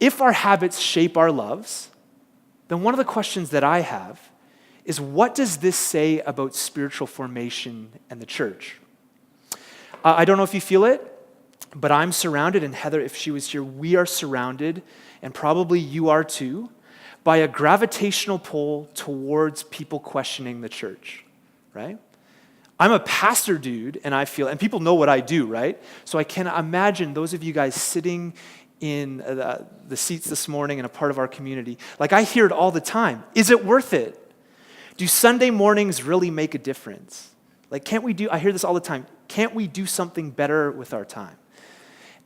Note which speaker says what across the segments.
Speaker 1: if our habits shape our loves, then one of the questions that I have is, what does this say about spiritual formation and the church? I don't know if you feel it, but I'm surrounded, and Heather, if she was here, we are surrounded, and probably you are too, by a gravitational pull towards people questioning the church, right? I'm a pastor dude, and I feel, and people know what I do, right? So I can imagine those of you guys sitting in the seats this morning and a part of our community, like I hear it all the time. Is it worth it? Do Sunday mornings really make a difference? Like, I hear this all the time, can't we do something better with our time?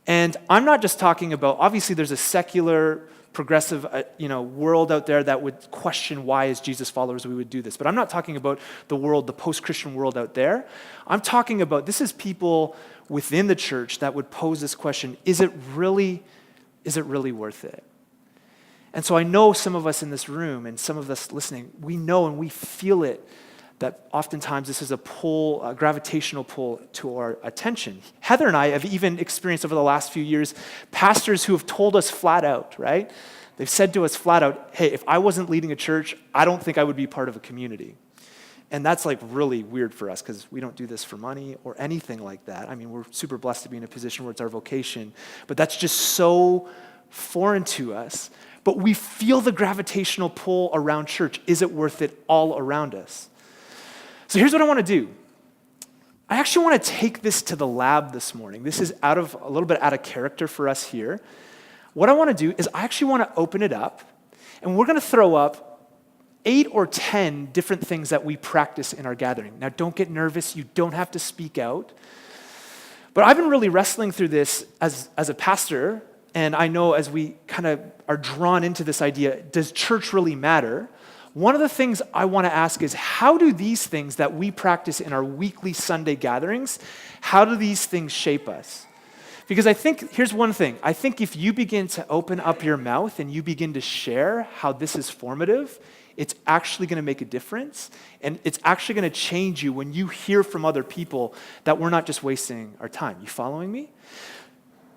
Speaker 1: And I'm not just talking about, obviously there's a secular, progressive world out there that would question why as Jesus followers we would do this. But I'm not talking about the world, the post-Christian world out there. I'm talking about, this is people within the church that would pose this question, is it really worth it? And so I know some of us in this room and some of us listening, we know and we feel it, that oftentimes this is a gravitational pull to our attention. Heather and I have even experienced over the last few years pastors who have told us flat out, right? They've said to us flat out, hey, if I wasn't leading a church, I don't think I would be part of a community. And that's like really weird for us because we don't do this for money or anything like that. I mean, we're super blessed to be in a position where it's our vocation, but that's just so foreign to us. But we feel the gravitational pull around church. Is it worth it all around us? So here's what I want to do. I actually want to take this to the lab this morning. This is a little bit out of character for us here. What I want to do is I actually want to open it up, and we're going to throw up 8 or 10 different things that we practice in our gathering. Now, don't get nervous. You don't have to speak out. But I've been really wrestling through this as a pastor, and I know as we kind of are drawn into this idea, does church really matter? One of the things I want to ask is, how do these things that we practice in our weekly Sunday gatherings, how do these things shape us? Because I think, here's one thing, I think if you begin to open up your mouth and you begin to share how this is formative, it's actually going to make a difference, and it's actually going to change you when you hear from other people that we're not just wasting our time. You following me?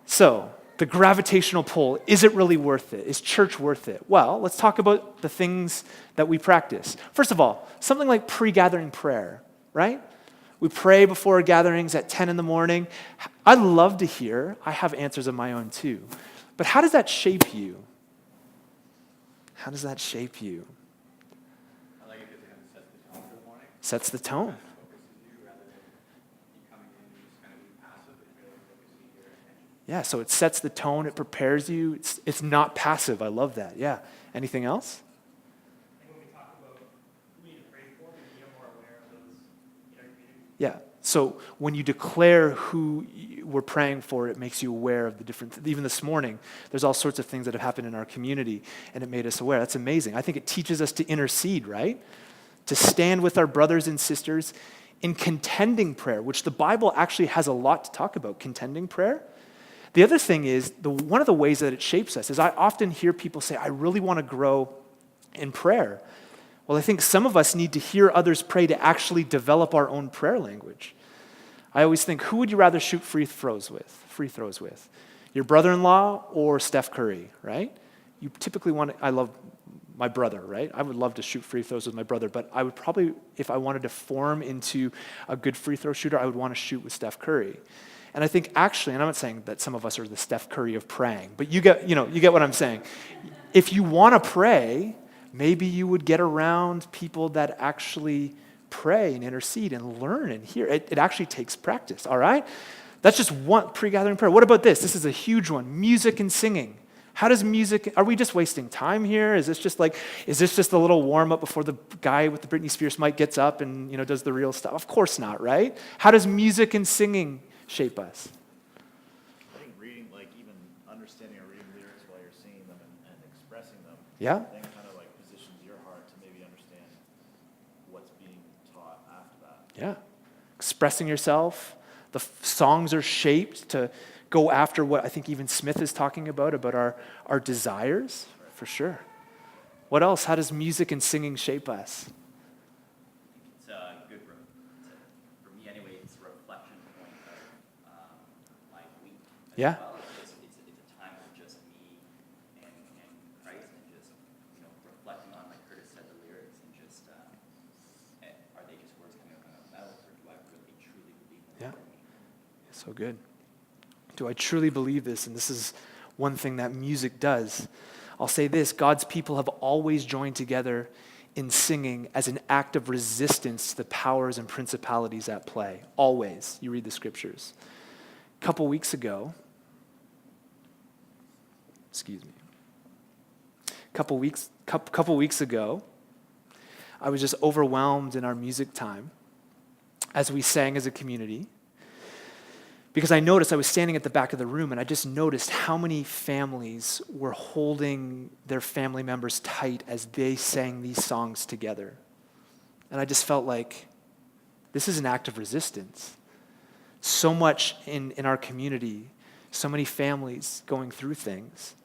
Speaker 1: So, the gravitational pull, is it really worth it? Is church worth it? Well, let's talk about the things that we practice. First of all, something like pre-gathering prayer, right? We pray before our gatherings at 10 in the morning. I'd love to hear, I have answers of my own too, but how does that shape you? How does that shape you?
Speaker 2: I like it because it kind of sets the tone for the morning.
Speaker 1: Sets the tone. Yeah, so it sets the tone, it prepares you, it's not passive. I love that. Yeah. Anything else?
Speaker 3: I think when we talk about who we need to pray for, we become more aware of those in our community.
Speaker 1: Yeah. So when you declare who we're praying for, it makes you aware of the different, even this morning, there's all sorts of things that have happened in our community, and it made us aware. That's amazing. I think it teaches us to intercede, right? To stand with our brothers and sisters in contending prayer, which the Bible actually has a lot to talk about, contending prayer. The other thing is, one of the ways that it shapes us is I often hear people say, I really want to grow in prayer. Well, I think some of us need to hear others pray to actually develop our own prayer language. I always think, who would you rather shoot free throws with? Your brother-in-law or Steph Curry, right? You typically I love my brother, right? I would love to shoot free throws with my brother, but I would probably, if I wanted to form into a good free throw shooter, I would want to shoot with Steph Curry. And I think actually, and I'm not saying that some of us are the Steph Curry of praying, but you get what I'm saying. If you want to pray, maybe you would get around people that actually pray and intercede and learn and hear. It actually takes practice, all right? That's just one pre-gathering prayer. What about this? This is a huge one, music and singing. How does music, are we just wasting time here? Is this just a little warm up before the guy with the Britney Spears mic gets up and does the real stuff? Of course not, right? How does music and singing shape us?
Speaker 2: I think reading, like even understanding or reading lyrics while you're singing them and expressing them,
Speaker 1: yeah,
Speaker 2: then kind of like positions your heart to maybe understand what's being taught after that.
Speaker 1: Yeah, expressing yourself. The songs are shaped to go after what I think even Smith is talking about our desires, right. For sure. What else? How does music and singing shape us?
Speaker 4: It's good for me anyway. It's a reflection point of my week.
Speaker 1: Yeah.
Speaker 4: Well. It's a time of just me and
Speaker 1: So good. Do I truly believe this? And this is one thing that music does. I'll say this, God's people have always joined together in singing as an act of resistance to the powers and principalities at play. Always. You read the scriptures. A couple weeks ago, couple weeks ago, I was just overwhelmed in our music time as we sang as a community, because I noticed, I was standing at the back of the room, and I just noticed how many families were holding their family members tight as they sang these songs together. And I just felt like this is an act of resistance. So much in our community, so many families going through things.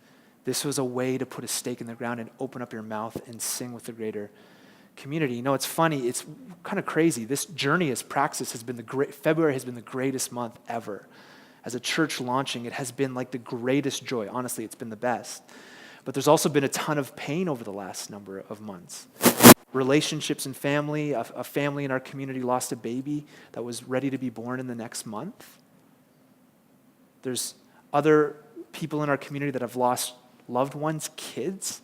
Speaker 1: This was a way to put a stake in the ground and open up your mouth and sing with the greater community. You know, it's funny, it's kind of crazy. This journey as Praxis has been February has been the greatest month ever. As a church launching, it has been like the greatest joy. Honestly, it's been the best. But there's also been a ton of pain over the last number of months. Relationships and family, a family in our community lost a baby that was ready to be born in the next month. There's other people in our community that have lost loved ones, kids.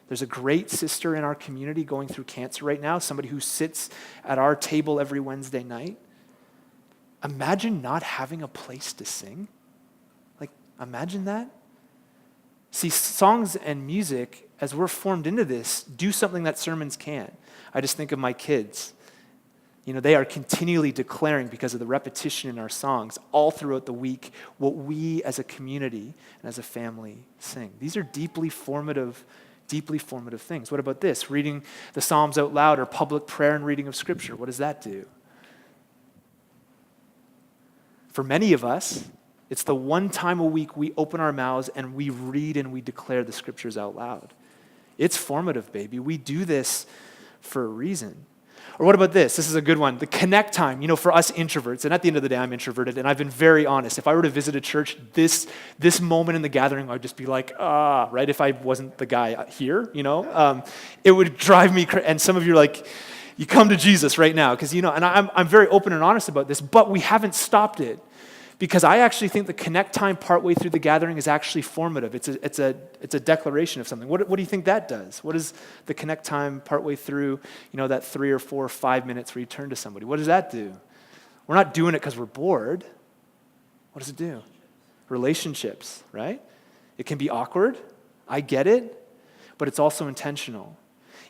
Speaker 1: There's a great sister in our community going through cancer right now, somebody who sits at our table every Wednesday night. Imagine not having a place to sing. Like, imagine that. See, songs and music, as we're formed into this, do something that sermons can't. I just think of my kids. You know, they are continually declaring, because of the repetition in our songs all throughout the week, what we as a community and as a family sing. These are deeply formative things. What about this? Reading the Psalms out loud, or public prayer and reading of Scripture. What does that do? For many of us, it's the one time a week we open our mouths and we read and we declare the Scriptures out loud. It's formative, baby. We do this for a reason. Or what about this? This is a good one. The connect time, you know, for us introverts, and at the end of the day, I'm introverted, and I've been very honest. If I were to visit a church, this moment in the gathering, I'd just be like, right? If I wasn't the guy here, you know, it would drive me crazy. And some of you are like, you come to Jesus right now, because, you know, and I'm very open and honest about this, but we haven't stopped it. Because I actually think the connect time partway through the gathering is actually formative. It's a declaration of something. What do you think that does? What is the connect time partway through, you know, that 3 or 4 or 5 minutes where you turn to somebody? What does that do? We're not doing it because we're bored. What does it do? Relationships, right? It can be awkward. I get it. But it's also intentional.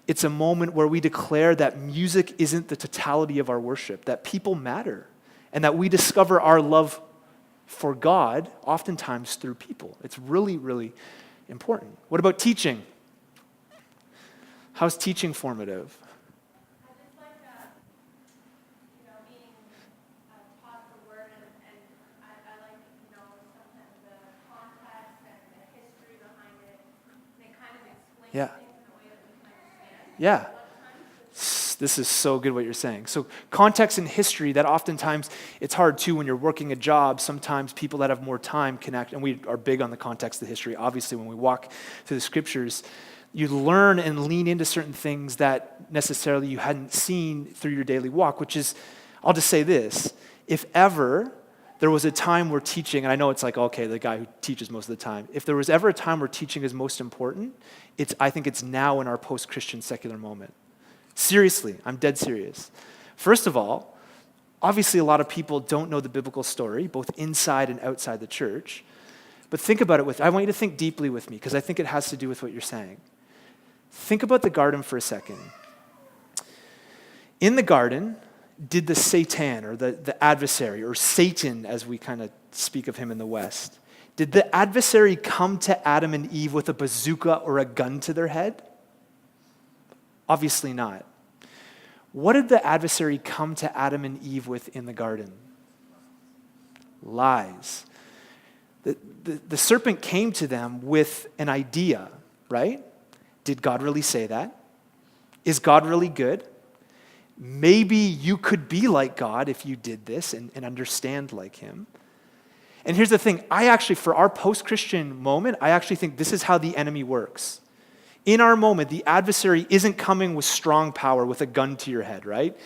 Speaker 1: It's a moment where we declare that music isn't the totality of our worship, that people matter, and that we discover our love for God, oftentimes through people. It's really, really important. What about teaching? How's teaching formative?
Speaker 5: I just like, being taught the word, and I like, sometimes the context and the history behind it, and it kind of explains things in a way that we can understand.
Speaker 1: Yeah. This is so good what you're saying. So context and history, that oftentimes it's hard too when you're working a job. Sometimes people that have more time connect, and we are big on the context of history. Obviously, when we walk through the scriptures, you learn and lean into certain things that necessarily you hadn't seen through your daily walk, which is, I'll just say this, if ever there was a time where teaching, and I know it's like, okay, the guy who teaches most of the time, if there was ever a time where teaching is most important, I think it's now in our post-Christian secular moment. Seriously, I'm dead serious. First of all, obviously a lot of people don't know the biblical story, both inside and outside the church. But think about it I want you to think deeply with me, because I think it has to do with what you're saying. Think about the garden for a second. In the garden, did the Satan, or the adversary, or Satan as we kind of speak of him in the West, did the adversary come to Adam and Eve with a bazooka or a gun to their head? Obviously not. What did the adversary come to Adam and Eve with in the garden? Lies. The serpent came to them with an idea, right? Did God really say that? Is God really good? Maybe you could be like God if you did this and understand like him. And here's the thing, for our post-Christian moment, I actually think this is how the enemy works. In our moment, the adversary isn't coming with strong power, with a gun to your head, right?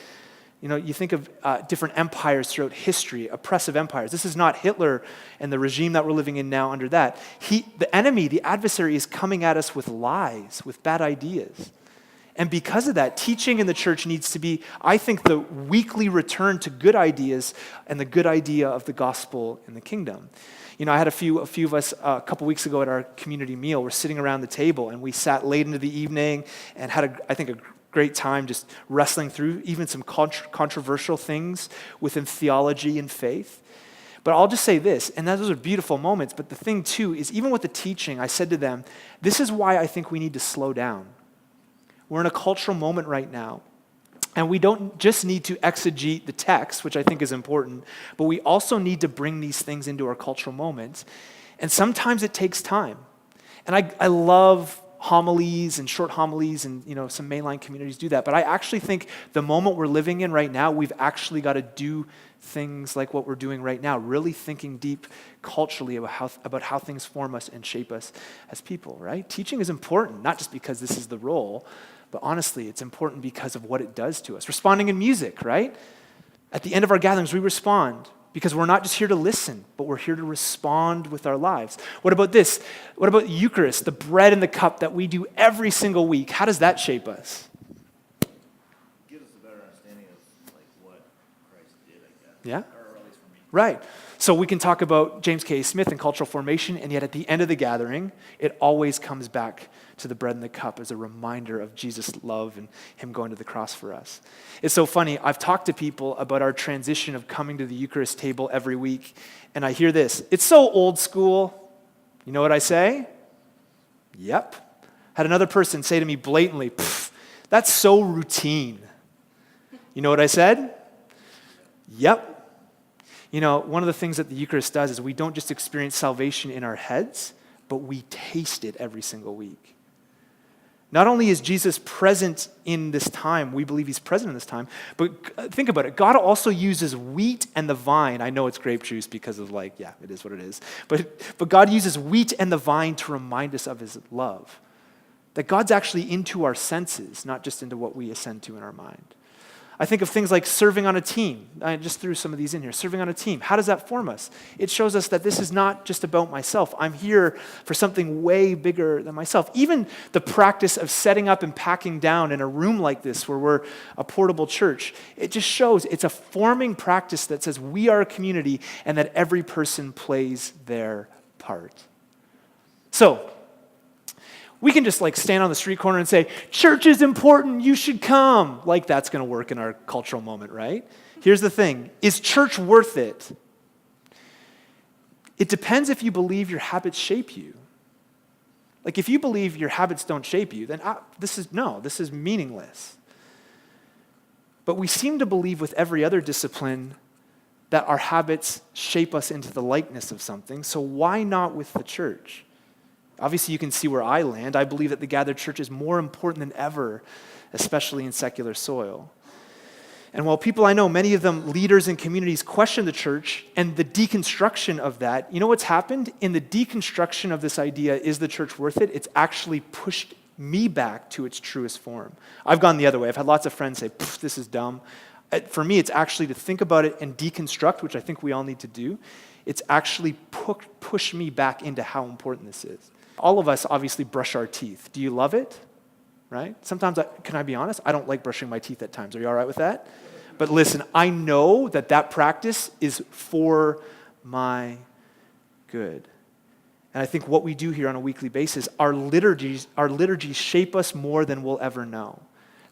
Speaker 1: You know, you think of different empires throughout history, oppressive empires. This is not Hitler and the regime that we're living in now under that. The enemy, the adversary, is coming at us with lies, with bad ideas. And because of that, teaching in the church needs to be, I think, the weekly return to good ideas and the good idea of the gospel in the kingdom. You know, I had a few of us a couple weeks ago at our community meal. We're sitting around the table, and we sat late into the evening and had, I think, a great time just wrestling through even some controversial things within theology and faith. But I'll just say this, and those are beautiful moments, but the thing too is even with the teaching, I said to them, this is why I think we need to slow down. We're in a cultural moment right now, and we don't just need to exegete the text, which I think is important, but we also need to bring these things into our cultural moments. And sometimes it takes time. And I love homilies and short homilies, and you know, some mainline communities do that. But I actually think the moment we're living in right now, we've actually got to do things like what we're doing right now, really thinking deep culturally about how things form us and shape us as people, right? Teaching is important, not just because this is the role, but honestly, it's important because of what it does to us. Responding in music, right? At the end of our gatherings, we respond because we're not just here to listen, but we're here to respond with our lives. What about this? What about Eucharist, the bread and the cup that we do every single week? How does that shape us?
Speaker 2: Gives us a better understanding of like what Christ did, I guess.
Speaker 1: Yeah?
Speaker 2: Or at least for me.
Speaker 1: Right. So we can talk about James K. Smith and cultural formation, and yet at the end of the gathering, it always comes back to the bread and the cup as a reminder of Jesus' love and him going to the cross for us. It's so funny. I've talked to people about our transition of coming to the Eucharist table every week, and I hear this. It's so old school. You know what I say? Yep. Had another person say to me blatantly, that's so routine. You know what I said? Yep. You know, one of the things that the Eucharist does is we don't just experience salvation in our heads, but we taste it every single week. Not only is Jesus present in this time, we believe he's present in this time, but think about it. God also uses wheat and the vine. I know it's grape juice because of it is what it is. But God uses wheat and the vine to remind us of his love. That God's actually into our senses, not just into what we assent to in our mind. I think of things like serving on a team. I just threw some of these in here. Serving on a team. How does that form us? It shows us that this is not just about myself. I'm here for something way bigger than myself. Even the practice of setting up and packing down in a room like this where we're a portable church, it just shows it's a forming practice that says we are a community and that every person plays their part. So, we can just stand on the street corner and say, church is important, you should come. That's going to work in our cultural moment, right? Here's the thing. Is church worth it? It depends if you believe your habits shape you. If you believe your habits don't shape you, then this is meaningless. But we seem to believe with every other discipline that our habits shape us into the likeness of something, so why not with the church? Obviously, you can see where I land. I believe that the gathered church is more important than ever, especially in secular soil. And while people I know, many of them leaders in communities, question the church and the deconstruction of that, you know what's happened? In the deconstruction of this idea, is the church worth it? It's actually pushed me back to its truest form. I've gone the other way. I've had lots of friends say, this is dumb. For me, it's actually to think about it and deconstruct, which I think we all need to do. It's actually push me back into how important this is. All of us obviously brush our teeth. Do you love it? Right? Sometimes, can I be honest? I don't like brushing my teeth at times. Are you all right with that? But listen, I know that practice is for my good. And I think what we do here on a weekly basis, our liturgies shape us more than we'll ever know.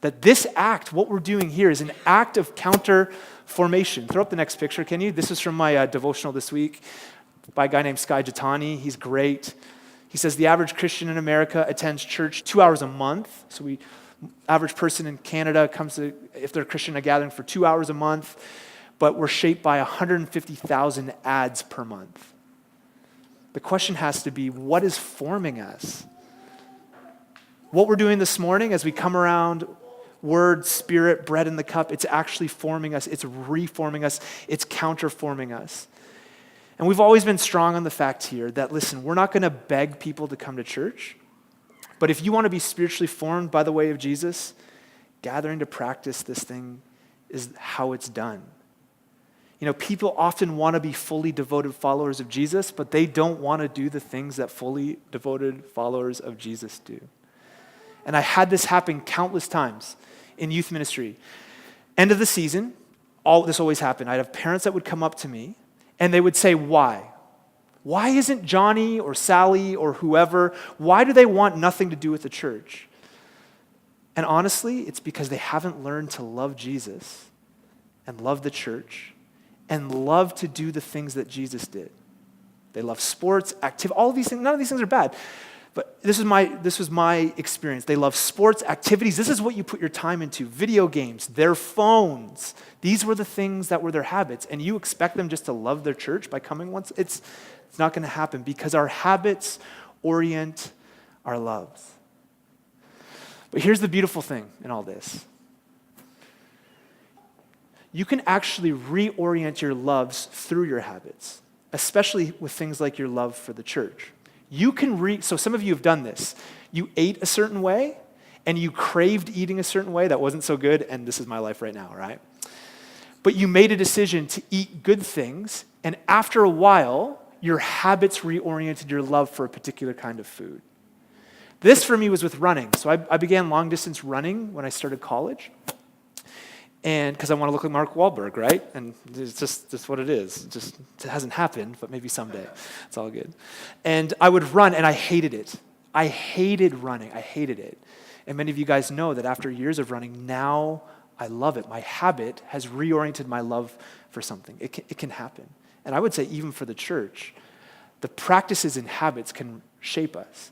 Speaker 1: That this act, what we're doing here, is an act of counter formation. Throw up the next picture, can you? This is from my devotional this week by a guy named Sky Jatani. He's great. He says the average Christian in America attends church 2 hours a month. So average person in Canada comes to, if they're a Christian, a gathering for 2 hours a month. But we're shaped by 150,000 ads per month. The question has to be, what is forming us? What we're doing this morning as we come around Word, Spirit, bread in the cup, it's actually forming us. It's reforming us. It's counterforming us. And we've always been strong on the fact here that, listen, we're not going to beg people to come to church. But if you want to be spiritually formed by the way of Jesus, gathering to practice this thing is how it's done. You know, people often want to be fully devoted followers of Jesus, but they don't want to do the things that fully devoted followers of Jesus do. And I had this happen countless times in youth ministry. End of the season, this always happened. I'd have parents that would come up to me, and they would say, why? Why isn't Johnny or Sally or whoever, why do they want nothing to do with the church? And honestly, it's because they haven't learned to love Jesus and love the church and love to do the things that Jesus did. They love sports, all of these things. None of these things are bad. But this was my experience. They love sports, activities. This is what you put your time into. Video games, their phones. These were the things that were their habits. And you expect them just to love their church by coming once? It's not going to happen because our habits orient our loves. But here's the beautiful thing in all this. You can actually reorient your loves through your habits, especially with things like your love for the church. You can so some of you have done this. You ate a certain way, and you craved eating a certain way that wasn't so good, and this is my life right now, right? But you made a decision to eat good things, and after a while, your habits reoriented your love for a particular kind of food. This for me was with running. So I began long distance running when I started college. And because I want to look like Mark Wahlberg, right? And it's just what it is. It hasn't happened, but maybe someday. It's all good. And I would run, and I hated it. I hated running. I hated it. And many of you guys know that after years of running, now I love it. My habit has reoriented my love for something. It can happen. And I would say even for the church, the practices and habits can shape us.